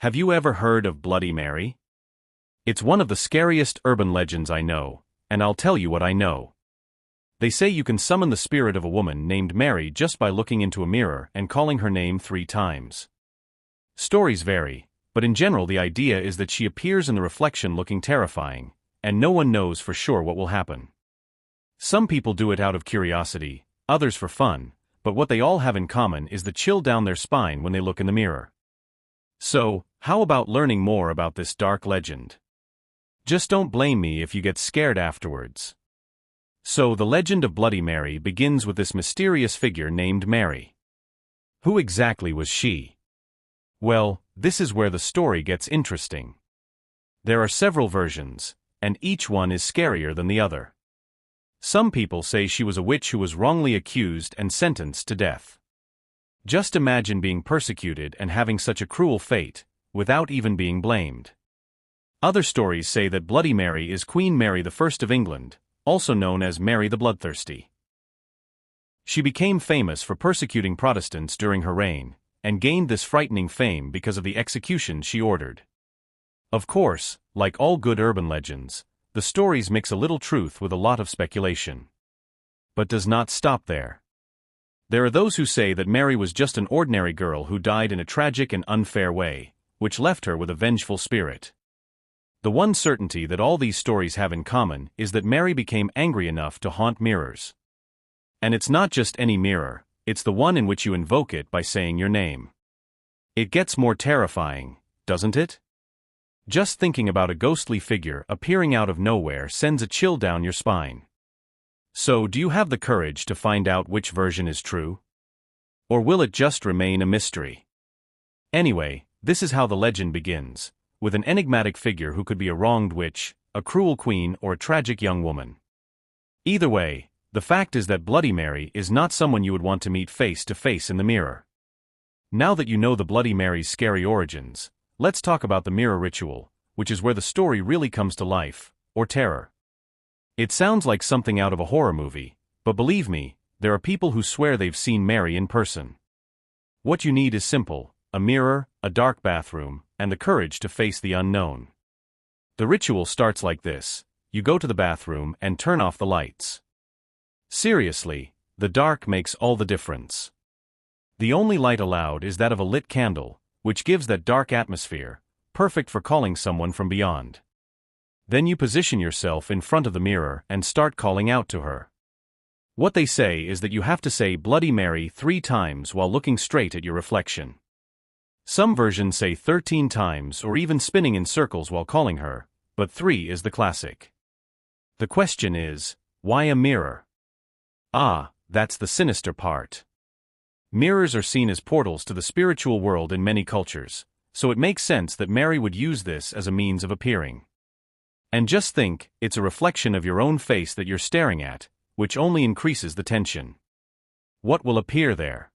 Have you ever heard of Bloody Mary? It's one of the scariest urban legends I know, and I'll tell you what I know. They say you can summon the spirit of a woman named Mary just by looking into a mirror and calling her name 3 times. Stories vary, but in general the idea is that she appears in the reflection looking terrifying, and no one knows for sure what will happen. Some people do it out of curiosity, others for fun, but what they all have in common is the chill down their spine when they look in the mirror. So, how about learning more about this dark legend? Just don't blame me if you get scared afterwards. So the legend of Bloody Mary begins with this mysterious figure named Mary. Who exactly was she? Well, this is where the story gets interesting. There are several versions, and each one is scarier than the other. Some people say she was a witch who was wrongly accused and sentenced to death. Just imagine being persecuted and having such a cruel fate, without even being blamed. Other stories say that Bloody Mary is Queen Mary I of England, also known as Mary the Bloodthirsty. She became famous for persecuting Protestants during her reign, and gained this frightening fame because of the executions she ordered. Of course, like all good urban legends, the stories mix a little truth with a lot of speculation. But does not stop there. There are those who say that Mary was just an ordinary girl who died in a tragic and unfair way, which left her with a vengeful spirit. The one certainty that all these stories have in common is that Mary became angry enough to haunt mirrors. And it's not just any mirror, it's the one in which you invoke it by saying your name. It gets more terrifying, doesn't it? Just thinking about a ghostly figure appearing out of nowhere sends a chill down your spine. So, do you have the courage to find out which version is true? Or will it just remain a mystery? Anyway, this is how the legend begins, with an enigmatic figure who could be a wronged witch, a cruel queen, or a tragic young woman. Either way, the fact is that Bloody Mary is not someone you would want to meet face to face in the mirror. Now that you know the Bloody Mary's scary origins, let's talk about the mirror ritual, which is where the story really comes to life, or terror. It sounds like something out of a horror movie, but believe me, there are people who swear they've seen Mary in person. What you need is simple: a mirror, a dark bathroom, and the courage to face the unknown. The ritual starts like this: you go to the bathroom and turn off the lights. Seriously, the dark makes all the difference. The only light allowed is that of a lit candle, which gives that dark atmosphere, perfect for calling someone from beyond. Then you position yourself in front of the mirror and start calling out to her. What they say is that you have to say Bloody Mary 3 times while looking straight at your reflection. Some versions say 13 times or even spinning in circles while calling her, but 3 is the classic. The question is, why a mirror? Ah, that's the sinister part. Mirrors are seen as portals to the spiritual world in many cultures, so it makes sense that Mary would use this as a means of appearing. And just think, it's a reflection of your own face that you're staring at, which only increases the tension. What will appear there?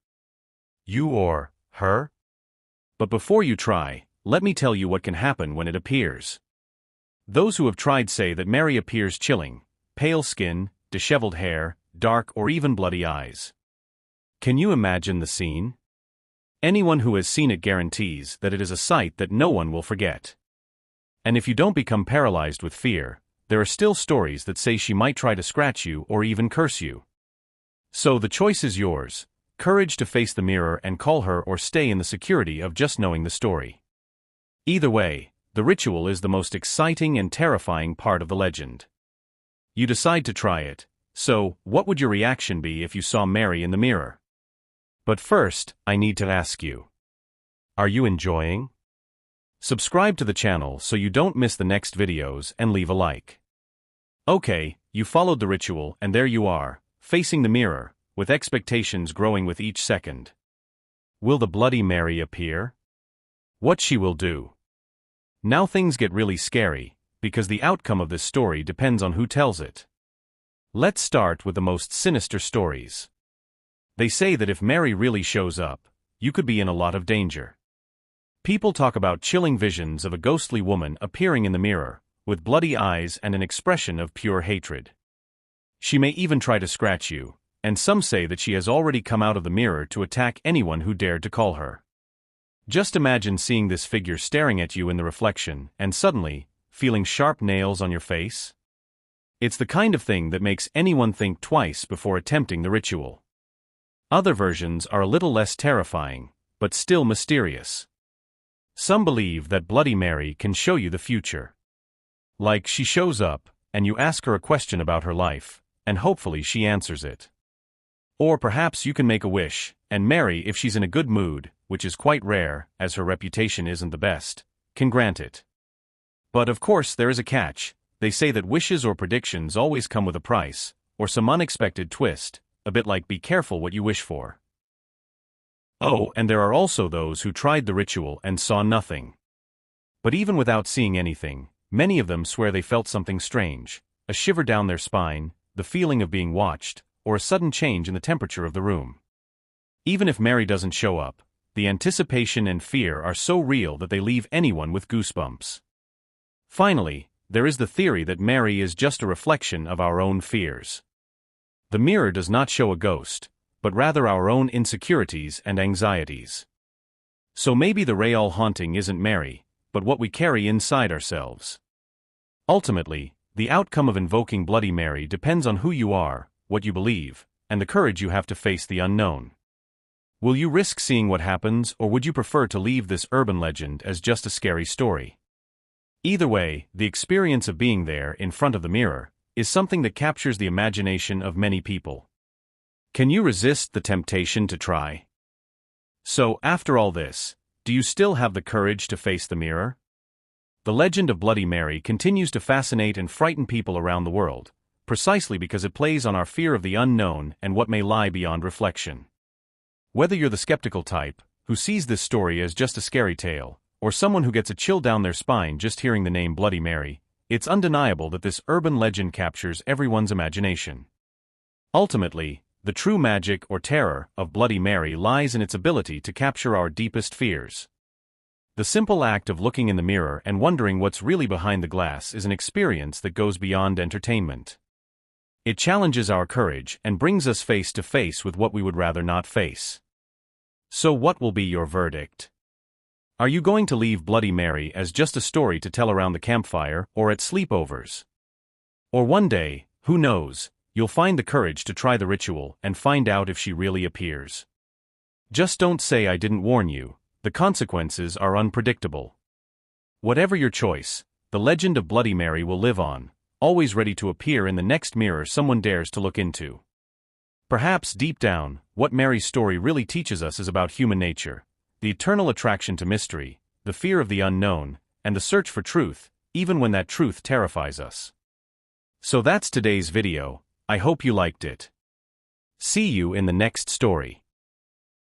You or her? But before you try, let me tell you what can happen when it appears. Those who have tried say that Mary appears chilling, pale skin, disheveled hair, dark or even bloody eyes. Can you imagine the scene? Anyone who has seen it guarantees that it is a sight that no one will forget. And if you don't become paralyzed with fear, there are still stories that say she might try to scratch you or even curse you. So the choice is yours: courage to face the mirror and call her, or stay in the security of just knowing the story. Either way, the ritual is the most exciting and terrifying part of the legend. You decide to try it, so what would your reaction be if you saw Mary in the mirror? But first, I need to ask you. Are you enjoying? Subscribe to the channel so you don't miss the next videos, and leave a like. Okay, you followed the ritual and there you are, facing the mirror, with expectations growing with each second. Will the Bloody Mary appear? What she will do? Now things get really scary, because the outcome of this story depends on who tells it. Let's start with the most sinister stories. They say that if Mary really shows up, you could be in a lot of danger. People talk about chilling visions of a ghostly woman appearing in the mirror, with bloody eyes and an expression of pure hatred. She may even try to scratch you, and some say that she has already come out of the mirror to attack anyone who dared to call her. Just imagine seeing this figure staring at you in the reflection, and suddenly, feeling sharp nails on your face. It's the kind of thing that makes anyone think twice before attempting the ritual. Other versions are a little less terrifying, but still mysterious. Some believe that Bloody Mary can show you the future. Like she shows up, and you ask her a question about her life, and hopefully she answers it. Or perhaps you can make a wish, and Mary, if she's in a good mood, which is quite rare, as her reputation isn't the best, can grant it. But of course there is a catch. They say that wishes or predictions always come with a price, or some unexpected twist, a bit like be careful what you wish for. Oh, and there are also those who tried the ritual and saw nothing. But even without seeing anything, many of them swear they felt something strange, a shiver down their spine, the feeling of being watched, or a sudden change in the temperature of the room. Even if Mary doesn't show up, the anticipation and fear are so real that they leave anyone with goosebumps. Finally, there is the theory that Mary is just a reflection of our own fears. The mirror does not show a ghost, but rather our own insecurities and anxieties. So maybe the real haunting isn't Mary, but what we carry inside ourselves. Ultimately, the outcome of invoking Bloody Mary depends on who you are, what you believe, and the courage you have to face the unknown. Will you risk seeing what happens, or would you prefer to leave this urban legend as just a scary story? Either way, the experience of being there in front of the mirror is something that captures the imagination of many people. Can you resist the temptation to try? So, after all this, do you still have the courage to face the mirror? The legend of Bloody Mary continues to fascinate and frighten people around the world, precisely because it plays on our fear of the unknown and what may lie beyond reflection. Whether you're the skeptical type, who sees this story as just a scary tale, or someone who gets a chill down their spine just hearing the name Bloody Mary, it's undeniable that this urban legend captures everyone's imagination. Ultimately, the true magic or terror of Bloody Mary lies in its ability to capture our deepest fears. The simple act of looking in the mirror and wondering what's really behind the glass is an experience that goes beyond entertainment. It challenges our courage and brings us face to face with what we would rather not face. So what will be your verdict? Are you going to leave Bloody Mary as just a story to tell around the campfire or at sleepovers? Or one day, who knows, you'll find the courage to try the ritual and find out if she really appears. Just don't say I didn't warn you. The consequences are unpredictable. Whatever your choice, the legend of Bloody Mary will live on, always ready to appear in the next mirror someone dares to look into. Perhaps deep down, what Mary's story really teaches us is about human nature, the eternal attraction to mystery, the fear of the unknown, and the search for truth, even when that truth terrifies us. So that's today's video. I hope you liked it. See you in the next story.